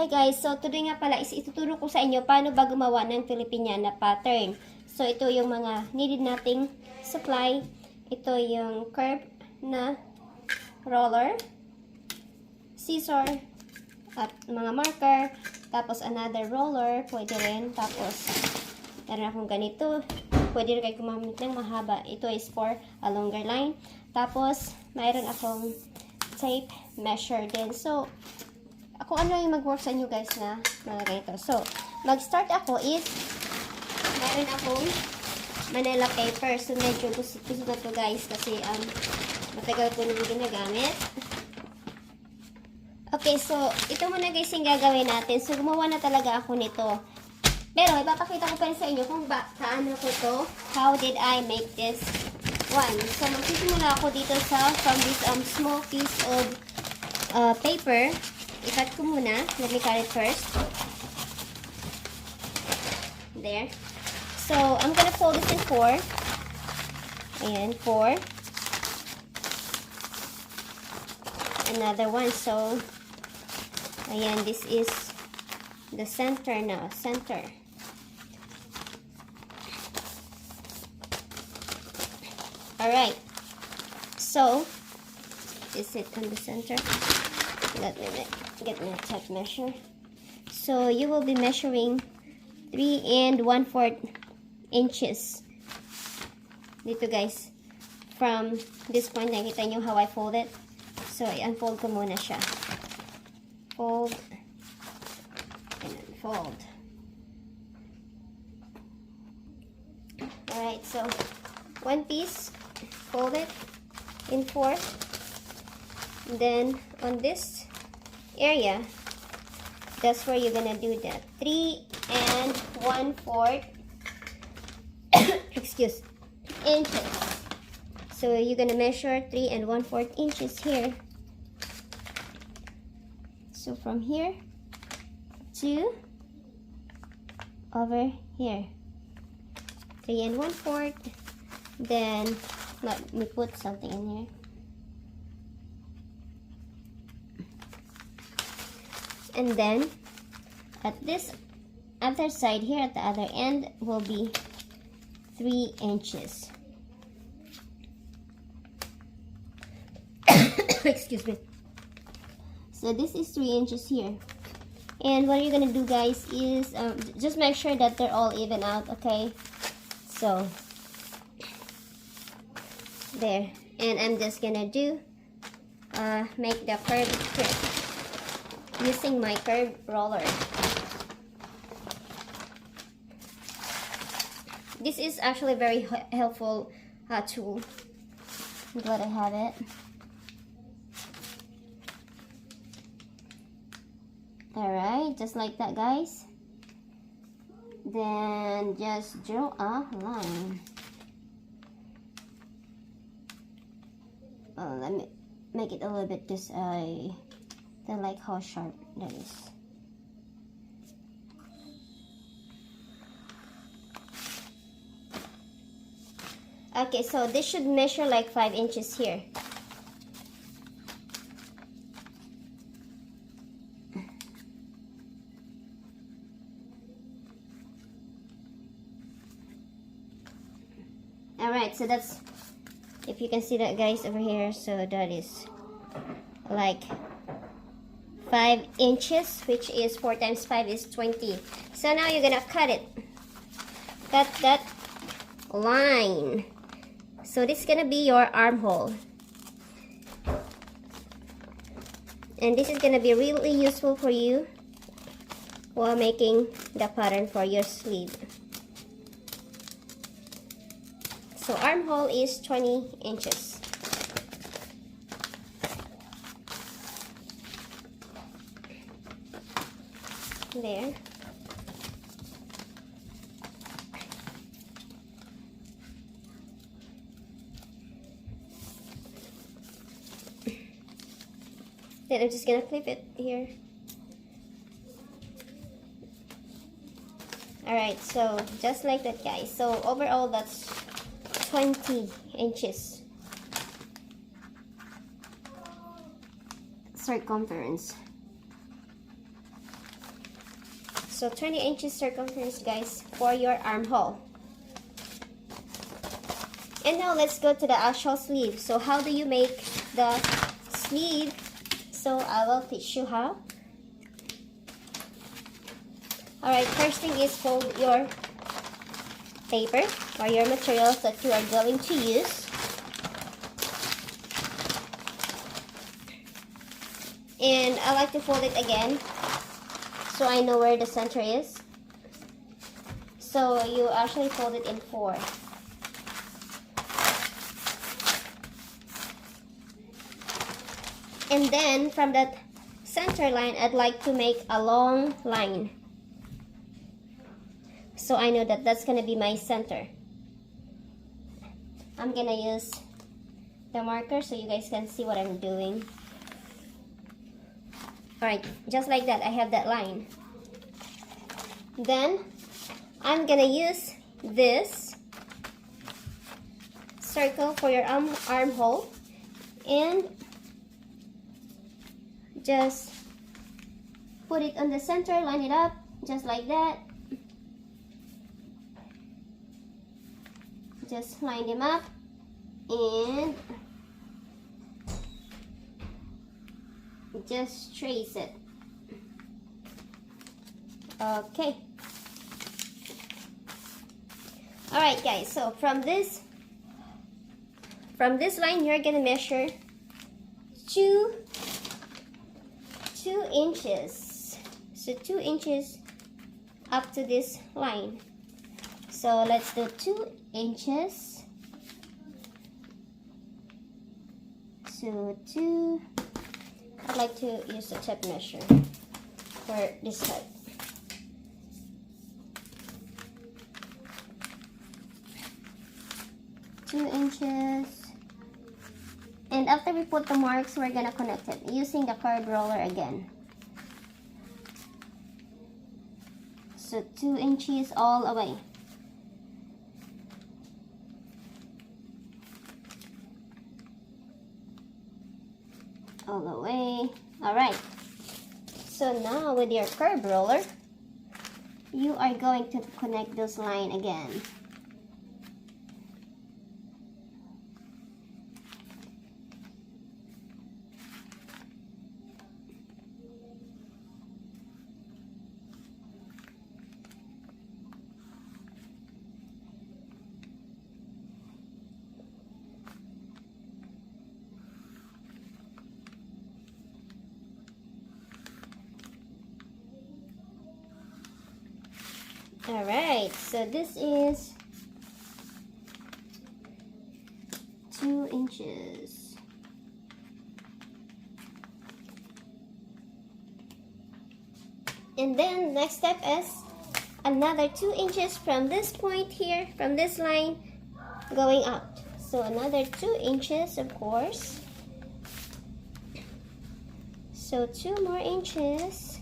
Hi guys, so today nga pala is ituturo ko sa inyo paano ba gumawa ng Filipiniana pattern. So ito yung mga needed nating supply. Ito yung curve na roller, scissor, at mga marker. Tapos another roller, pwede rin. Tapos meron akong ganito. Pwede rin kayo gumamit ng mahaba. Ito is for a longer line. Tapos mayroon akong tape measure din. So kung ano yung mag-work sa inyo guys na mga ganito. So, mag-start ako is meron akong Manila paper. So, medyo gusto na to guys kasi matagal ko nang ginagamit. Okay, so ito muna guys yung gagawin natin. So, gumawa na talaga ako nito. Pero, ipapakita ko pa rin sa inyo kung paano ko to. How did I make this one? So, magsisimula ako dito from this small piece of paper. I-cut ko muna. Let me cut it first. There. So, I'm gonna fold this in 4. Ayan, 4. Another one. So, ayan, this is the center now. Center. Alright. So, is it on the center? Let me get my tape measure. So you will be measuring 3 1/4 inches. Dito guys. From this point, nakita nyo how I fold it. So i-unfold ko muna siya. Fold. And unfold. Alright, so one piece, fold it in 4. Then on this area, that's where you're gonna do that 3 1/4 excuse inches. So you're gonna measure 3 1/4 inches here. So from here to over here, 3 1/4. Then let me put something in here. And then at this other side here, at the other end, will be 3 inches. Excuse me. So this is 3 inches here. And what you're gonna do guys is just make sure that they're all even out, okay? So there. And I'm just gonna do make the curve here using my curve roller. This is actually a very helpful tool. I'm glad I have it. Alright, just like that guys. Then just draw a line. Let me make it a little bit just I like how sharp that is. Okay, so this should measure like 5 inches here. Alright, so that's, if you can see that guys over here, so that is like 5 inches, which is 4 times 5 is 20. So now you're gonna cut it. Cut that line. So this is gonna be your armhole. And this is gonna be really useful for you while making the pattern for your sleeve. So armhole is 20 inches. There. Then I'm just gonna clip it here. Alright, so just like that guys. So overall that's 20 inches circumference. So 20 inches circumference, guys, for your armhole. And now let's go to the actual sleeve. So how do you make the sleeve? So I will teach you how. Alright, first thing is fold your paper or your materials that you are going to use. And I like to fold it again so I know where the center is. So you actually fold it in 4. And then from that center line, I'd like to make a long line. So I know that that's gonna be my center. I'm gonna use the marker so you guys can see what I'm doing. Alright, just like that, I have that line. Then I'm gonna use this circle for your armhole and just put it on the center, line it up just like that. Just line them up and just trace it. Okay. Alright guys, so from this line you're gonna measure 2 inches. So 2 inches up to this line. So let's do 2 inches. So 2. I'd like to use a tape measure for this side. Two inches. And after we put the marks, we're gonna connect it using the curved roller again. So 2 inches all the way. All the way. Alright. So now with your curved roller, you are going to connect this line again. Alright, so this is 2 inches. And then next step is another 2 inches from this point here, from this line going out. So another 2 inches, of course. So 2 more inches.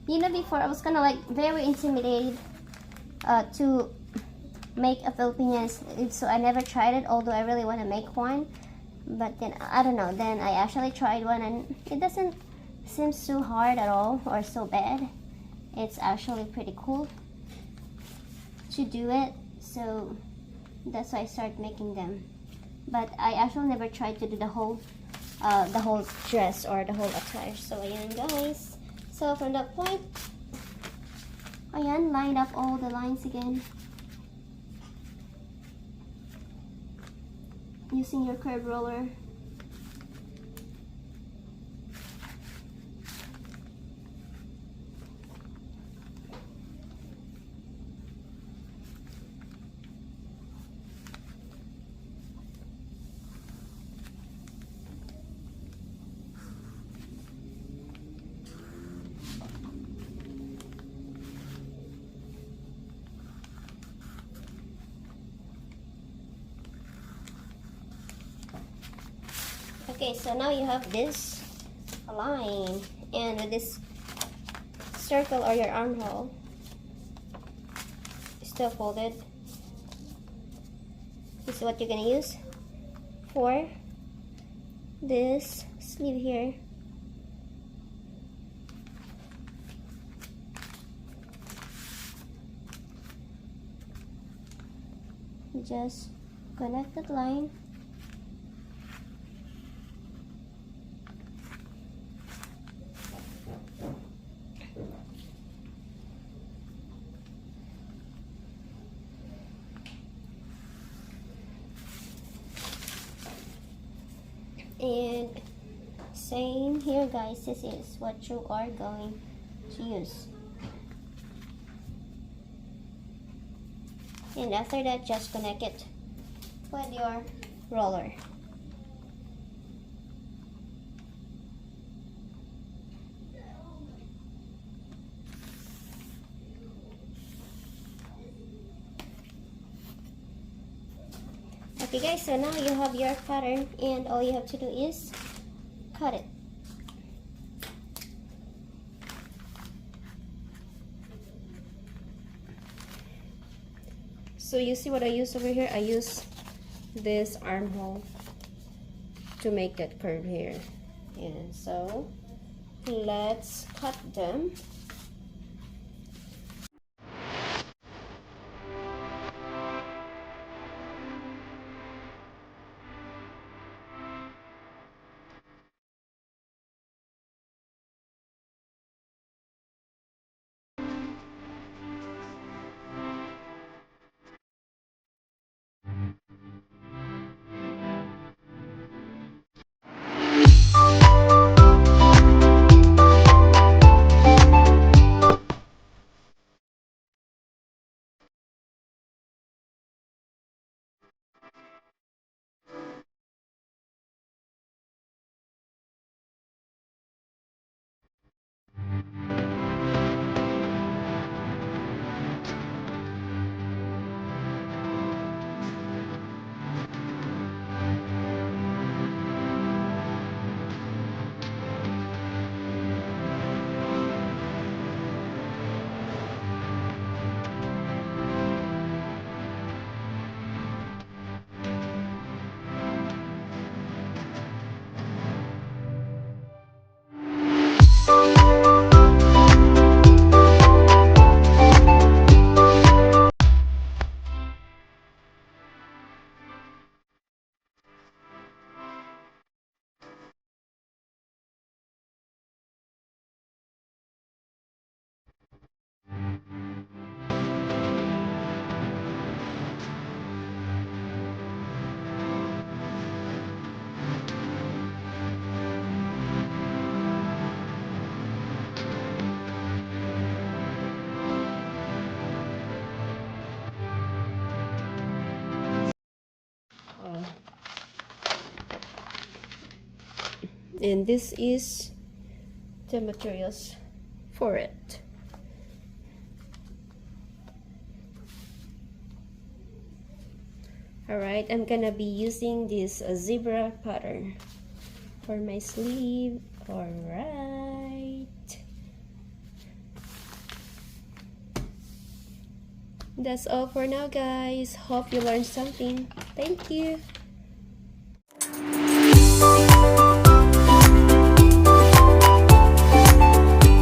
You know, before I was kind of like very intimidated to make a Filipiniana sleeve, so I never tried it, although I really want to make one. But then, I don't know, then I actually tried one and it doesn't seem so hard at all or so bad. It's actually pretty cool to do it, so that's why I started making them. But I actually never tried to do the whole dress or the whole attire. So ayan guys. So from that point, ayan, line up all the lines again. Using your curved roller. Okay, so now you have this line, and with this circle or your armhole still folded, This is what you're gonna use for this sleeve here. Just connect that line. And same here, guys, this is what you are going to use. And after that, just connect it with your roller. Okay guys, so now you have your pattern and all you have to do is cut it. So you see what I use over here? I use this armhole to make that curve here. And so let's cut them. And this is the materials for it. Alright, I'm gonna be using this zebra pattern for my sleeve. Alright, that's all for now, guys. Hope you learned something. Thank you.